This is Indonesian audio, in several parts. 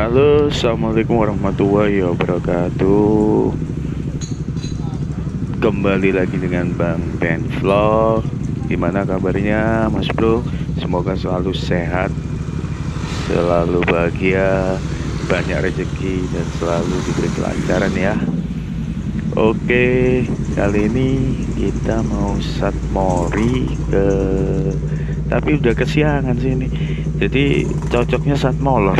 Halo, assalamualaikum warahmatullahi wabarakatuh. Kembali lagi dengan Bang Ben Vlog. Gimana kabarnya, Mas Bro? Semoga selalu sehat, selalu bahagia, banyak rezeki dan selalu diberi kelancaran ya. Oke, kali ini kita mau Satmori tapi udah kesiangan sih ini. Jadi cocoknya Satmolor.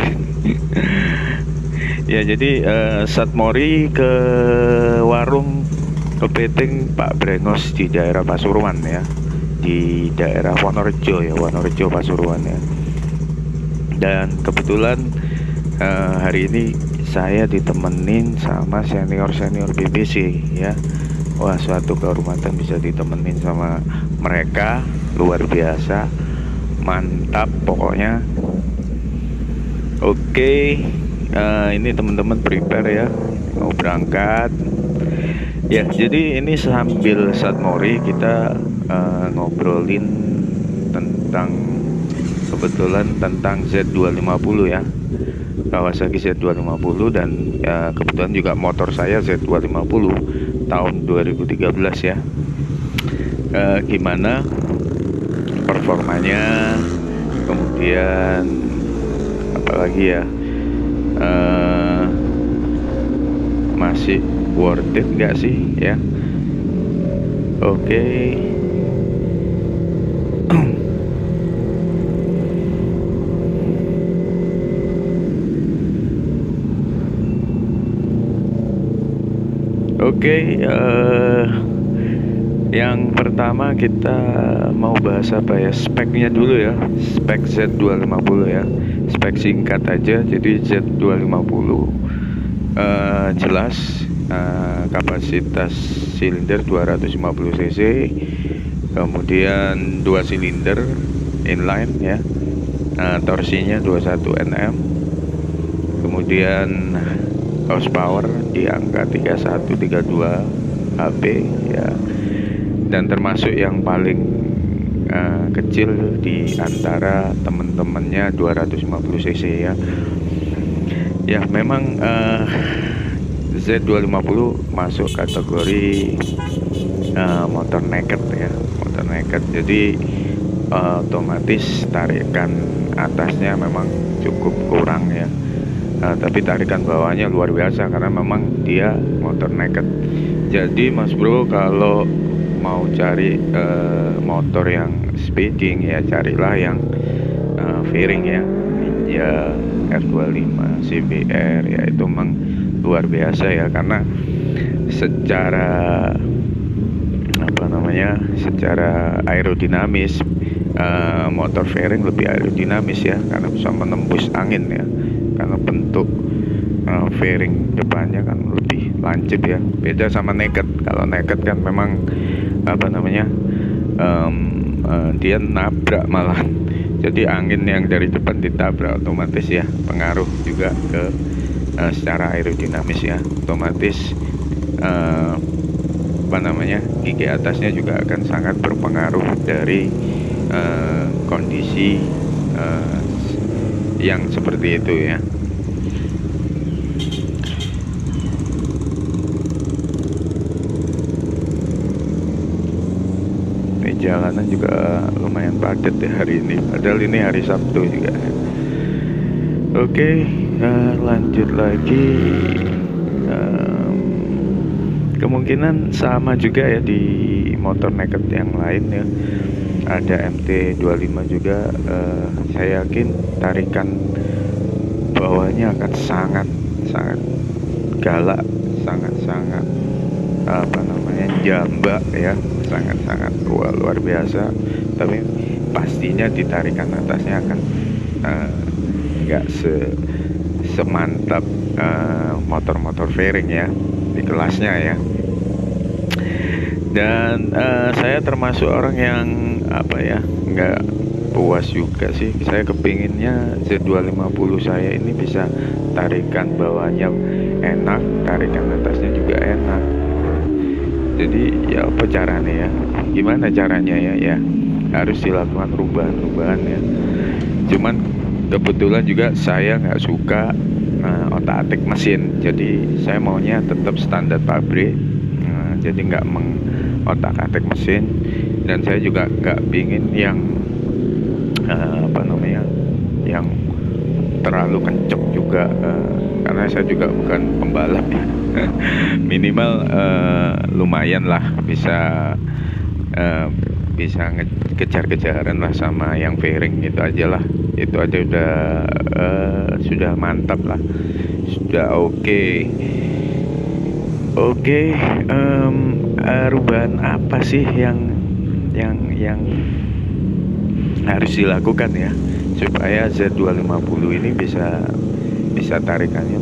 Ya, jadi Satmori ke warung kepiting Pak Brengos di daerah Pasuruan ya, di daerah Wonorejo ya, Wonorejo Pasuruan ya. Dan kebetulan hari ini saya ditemenin sama senior BBC ya. Wah, suatu kehormatan bisa ditemenin sama mereka, luar biasa, mantap pokoknya. Oke, ini teman-teman prepare ya, mau berangkat ya. Jadi ini sambil Satmori kita ngobrolin tentang, kebetulan tentang Z250 ya, Kawasaki Z250. Dan kebetulan juga motor saya Z250 tahun 2013 ya. Gimana performanya, kemudian apalagi ya, masih worth it nggak sih ya. Oke. Oke, yang pertama kita mau bahas apa ya, speknya dulu ya, spek Z250 ya, spek singkat aja. Jadi Z250 jelas kapasitas silinder 250 cc, kemudian 2 silinder inline ya, torsinya 21 Nm, kemudian horsepower di angka 31-32 HP ya, dan termasuk yang paling kecil di antara teman-temannya 250 cc ya. Ya memang Z250 masuk kategori motor naked ya, motor naked. Jadi otomatis tarikan atasnya memang cukup kurang ya, tapi tarikan bawahnya luar biasa karena memang dia motor naked. Jadi Mas Bro, kalau mau cari motor yang speeding ya, carilah yang fairing ya, Ninja R25 CBR ya. Itu memang luar biasa ya, karena secara secara aerodinamis, motor fairing lebih aerodinamis ya, karena bisa menembus angin ya, karena bentuk fairing depannya kan lebih lancip ya, beda sama naked. Kalau naked kan memang dia nabrak malah, jadi angin yang dari depan ditabrak, otomatis ya pengaruh juga ke secara aerodinamis ya, otomatis gigi atasnya juga akan sangat berpengaruh dari kondisi yang seperti itu ya. Ini jalanan juga lumayan padat ya hari ini, padahal ini hari Sabtu juga ya. Oke, lanjut lagi. Kemungkinan sama juga ya di motor naked yang lain ya. Ada MT25 juga, saya yakin tarikan bawahnya akan sangat galak, sangat jambak ya, sangat luar biasa. Tapi pastinya di tarikan atasnya akan nggak semantap motor-motor fairing ya di kelasnya ya. Dan saya termasuk orang yang nggak puas juga sih. Saya kepinginnya Z250 saya ini bisa tarikan bawahnya enak, tarikan atasnya juga enak. Jadi ya apa caranya ya, gimana caranya ya harus dilakukan perubahan ya. Cuman kebetulan juga saya nggak suka otak-atik mesin. Jadi saya maunya tetap standar pabrik, jadi nggak mengotak-atik mesin. Dan saya juga nggak pingin yang yang terlalu kenceng juga, karena saya juga bukan pembalap ya. Minimal lumayan lah, bisa kejar-kejaran lah sama yang fairing, itu aja lah. Itu aja sudah mantap lah, sudah oke. Perubahan apa sih yang harus dilakukan ya supaya Z250 ini bisa tarikannya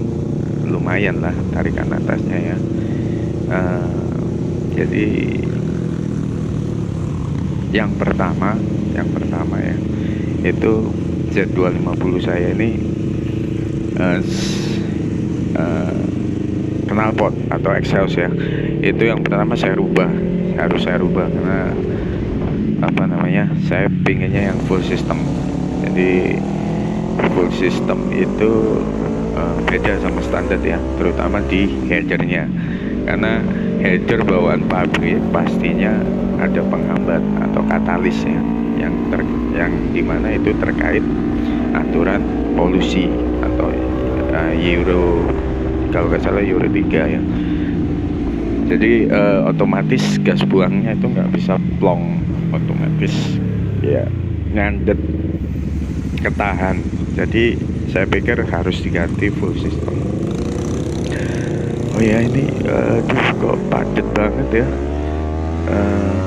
lumayan lah, tarikan atasnya ya. Jadi yang pertama ya, itu Z250 saya ini knalpot atau exhaust ya. Itu yang pertama harus saya rubah karena saya pinginnya yang full system. Jadi full system itu beda sama standar ya, terutama di headernya, karena header bawaan pabrik pastinya ada penghambat atau katalis ya, yang dimana itu terkait aturan polusi atau Euro, kalau nggak salah Euro 3 ya. Jadi otomatis gas buangnya itu nggak bisa plong, otomatis ya ngandet, ketahan. Jadi saya pikir harus diganti full system. Oh ya, ini kok padat banget ya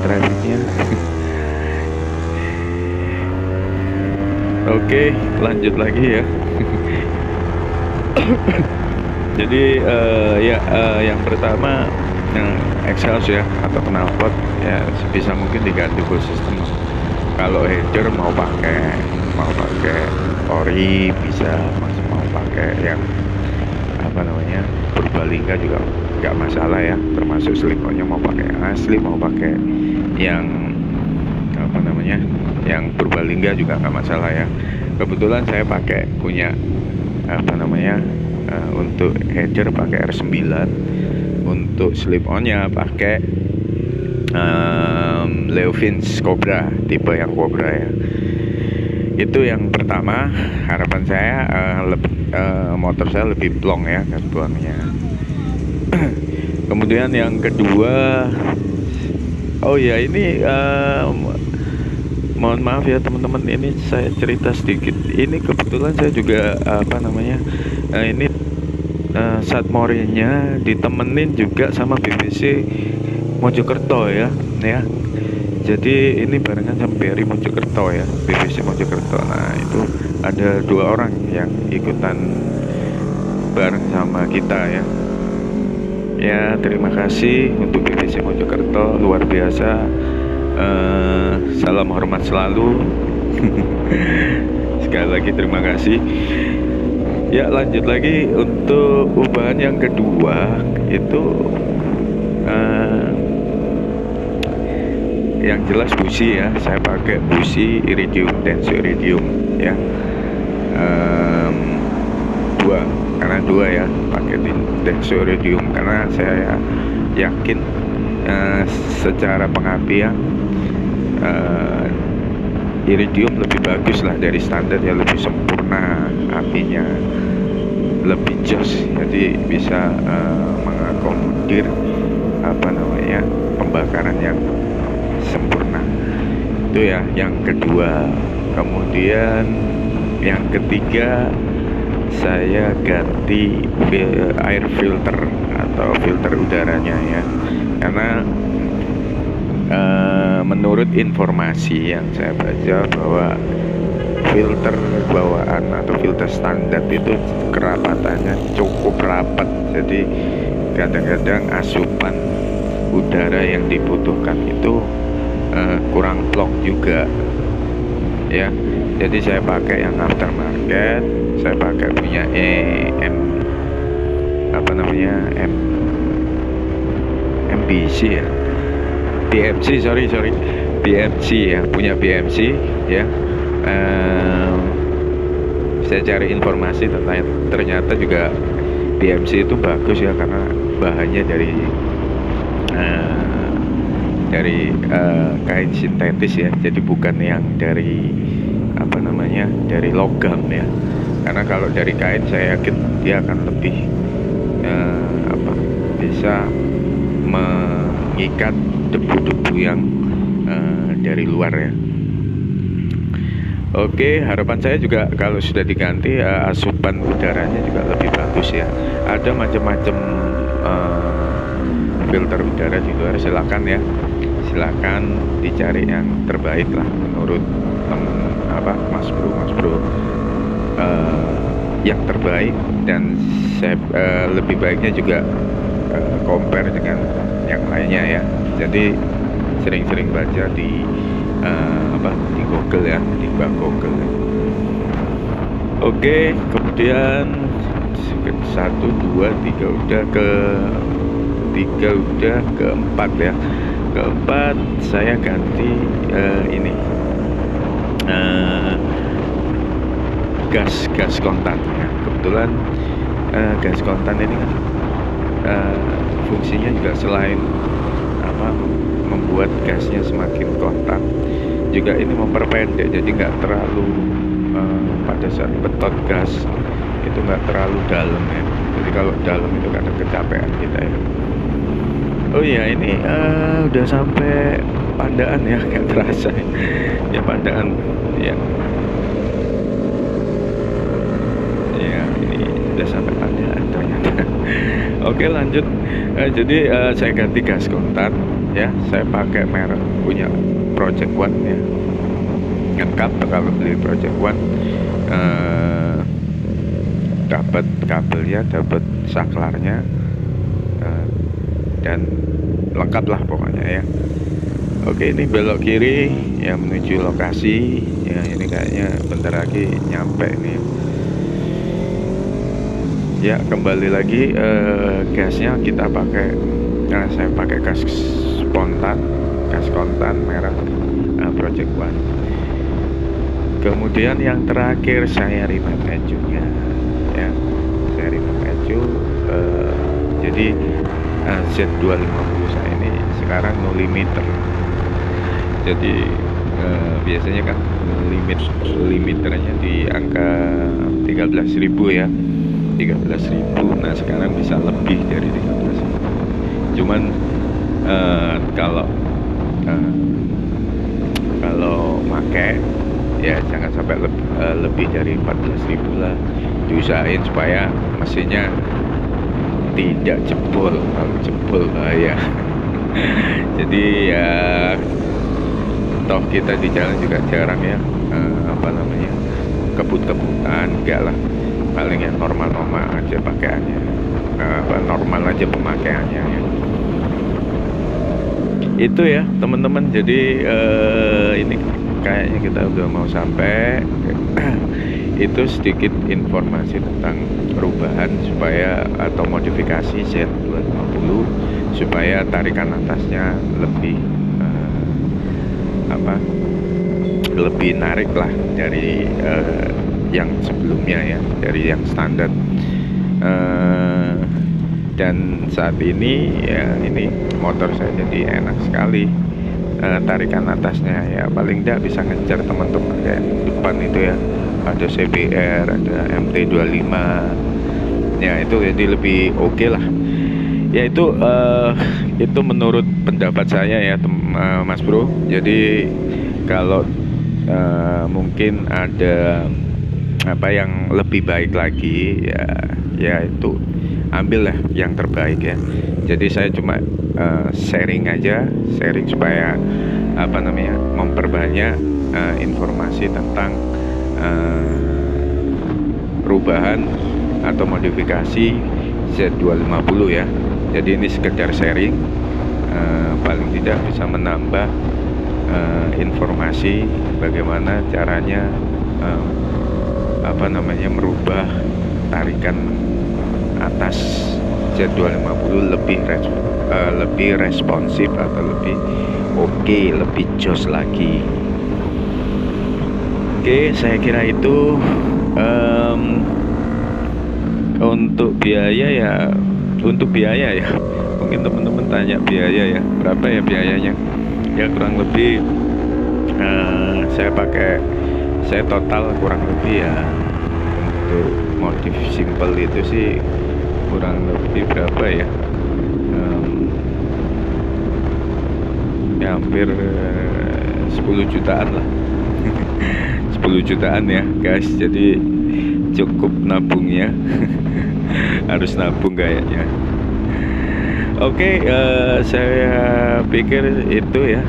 trafficnya. Oke, lanjut lagi ya. Jadi yang pertama exhaust ya atau knalpot ya, sebisa mungkin diganti full system. Kalau header mau pakai ori bisa, mau pakai yang Purbalingga juga nggak masalah ya, termasuk slip-onnya mau pakai yang asli, mau pakai yang yang Purbalingga juga nggak masalah ya. Kebetulan saya punya untuk header pakai R9, untuk slip-onnya pakai Leovins Cobra, tipe yang Cobra ya. Itu yang pertama, harapan saya motor saya lebih plong ya gas buangnya. Kemudian yang kedua, ini mohon maaf ya teman-teman, ini saya cerita sedikit. Ini kebetulan saya juga ini Satmorinya ditemenin juga sama BBC Mojokerto ya. Jadi ini barengan sama BRI Mojokerto ya, BBC Mojokerto. Nah, itu ada 2 orang yang ikutan bareng sama kita ya. Ya, terima kasih untuk BBC Mojokerto, luar biasa. Salam hormat selalu. Sekali lagi terima kasih. Ya, lanjut lagi untuk ubahan yang kedua itu yang jelas busi ya. Saya pakai busi iridium, Denso iridium ya. 2 ya, pakai Denso iridium karena saya yakin secara pengapian iridium lebih bagus lah dari standar ya, lebih sempurna apinya, lebih jos, jadi bisa mengakomodir pembakaran yang sempurna. Itu ya yang kedua. Kemudian yang ketiga, saya ganti air filter atau filter udaranya ya, karena menurut informasi yang saya baca bahwa filter bawaan atau filter standar itu kerapatannya cukup rapat, jadi kadang-kadang asupan udara yang dibutuhkan itu kurang plong juga ya. Jadi saya pakai yang aftermarket, saya pakai punya MBC ya, BMC ya, punya BMC ya. saya cari informasi ternyata juga DMC itu bagus ya, karena bahannya dari kain sintetis ya, jadi bukan yang dari apa namanya, dari logam ya. Karena kalau dari kain saya yakin dia akan lebih bisa mengikat debu-debu yang dari luar ya. Oke, harapan saya juga kalau sudah diganti asupan udaranya juga lebih bagus ya. Ada macam-macam filter udara di luar, silakan ya, silakan dicari yang terbaik lah menurut Mas Bro yang terbaik. Dan saya lebih baiknya juga compare dengan yang lainnya ya. Jadi sering-sering baca di Google ya, di bang Google ya. Oke, kemudian 1, 2, 3 udah, ketiga udah, keempat ya. Keempat saya ganti ini gas kontan ya. Kebetulan gas kontan ini kan fungsinya juga selain membuat gasnya semakin kontak, juga ini memperpendek, jadi nggak terlalu pada saat betot gas itu nggak terlalu dalam ya. Jadi kalau dalam itu kadang kecapean kita ya. Oh iya, ini udah sampai Pandaan ya, nggak terasa ya Pandaan ya. Ya, ini udah sampai Pandaan ternyata. Oke, lanjut. Jadi saya ganti gas kontan ya. Saya pakai merek punya Project One ya. Lengkap kalau beli Project One, dapat kabelnya, dapat saklarnya, dan lengkap lah pokoknya ya. Oke, ini belok kiri ya menuju lokasi ya. Ini kayaknya bentar lagi nyampe ini ya. Kembali lagi gasnya kita pakai, saya pakai gas kontan merek Project One. Kemudian yang terakhir saya remap ecunya ya. Saya remap ecu, jadi Z250 saya ini sekarang no limiter. Jadi biasanya kan limiternya di angka 13.000 ya, 13.000. Nah sekarang bisa lebih dari 13.000. Cuman kalau pakai ya jangan sampai lebih dari 14.000 lah. Diusahain supaya mesinnya tidak jebol. Kalau jebol bahaya. Jadi ya toh kita di jalan juga jarang ya kebut-kebutan, enggak lah, paling ya normal-normal aja pakaiannya, normal aja pemakaiannya ya. Itu ya teman-teman. Jadi ini kayaknya kita udah mau sampai. Itu sedikit informasi tentang perubahan atau modifikasi Z250 supaya tarikan atasnya lebih lebih narik lah dari yang sebelumnya ya, dari yang standar. Dan saat ini ya, ini motor saya jadi enak sekali tarikan atasnya ya. Paling tidak bisa ngejar teman-teman kayak depan itu ya, ada CBR, ada MT25 ya, itu jadi lebih oke lah ya. Itu menurut pendapat saya ya Mas Bro. Jadi kalau mungkin ada yang lebih baik lagi ya itu ambillah yang terbaik ya. Jadi saya cuma sharing supaya memperbanyak informasi tentang perubahan atau modifikasi Z250 ya. Jadi ini sekedar sharing, paling tidak bisa menambah informasi bagaimana caranya merubah tarikan atas Z250 lebih responsif atau lebih oke, lebih jos lagi. Oke, saya kira itu Untuk biaya ya, mungkin teman-teman tanya biaya ya, berapa ya biayanya? Ya kurang lebih saya total kurang lebih ya, untuk motif simple itu sih kurang lebih berapa ya? Ya hampir 10 jutaan lah. 10 jutaan ya guys, jadi cukup nabungnya. Harus nabung kayaknya. Oke, saya pikir itu ya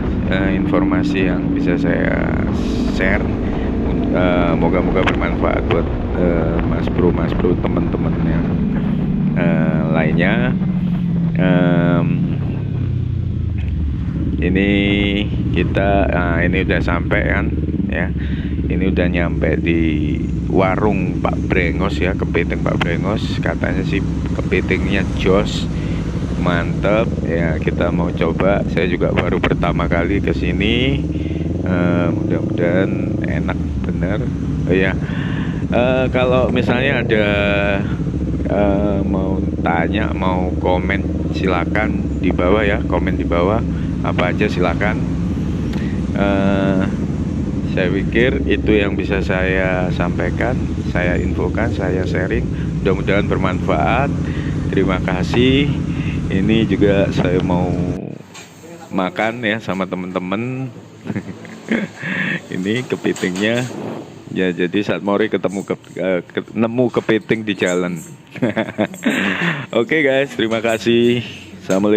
informasi yang bisa saya share. Moga-moga bermanfaat buat mas bro teman-teman yang lainnya. Ini kita ini udah sampai kan ya, ini udah nyampe di warung Pak Brengos ya, kepiting Pak Brengos. Katanya sih kepitingnya jos, mantep ya, kita mau coba. Saya juga baru pertama kali kesini, mudah-mudahan enak bener. Oh ya, kalau misalnya ada mau tanya, mau komen, silakan di bawah ya, komen di bawah apa aja silakan. Saya pikir itu yang bisa saya sampaikan, saya infokan, saya sharing. Mudah-mudahan bermanfaat. Terima kasih. Ini juga saya mau makan ya sama teman-teman. Ini kepitingnya ya, jadi saat Mori nemu kepiting di jalan. Oke guys, terima kasih. Assalamualaikum.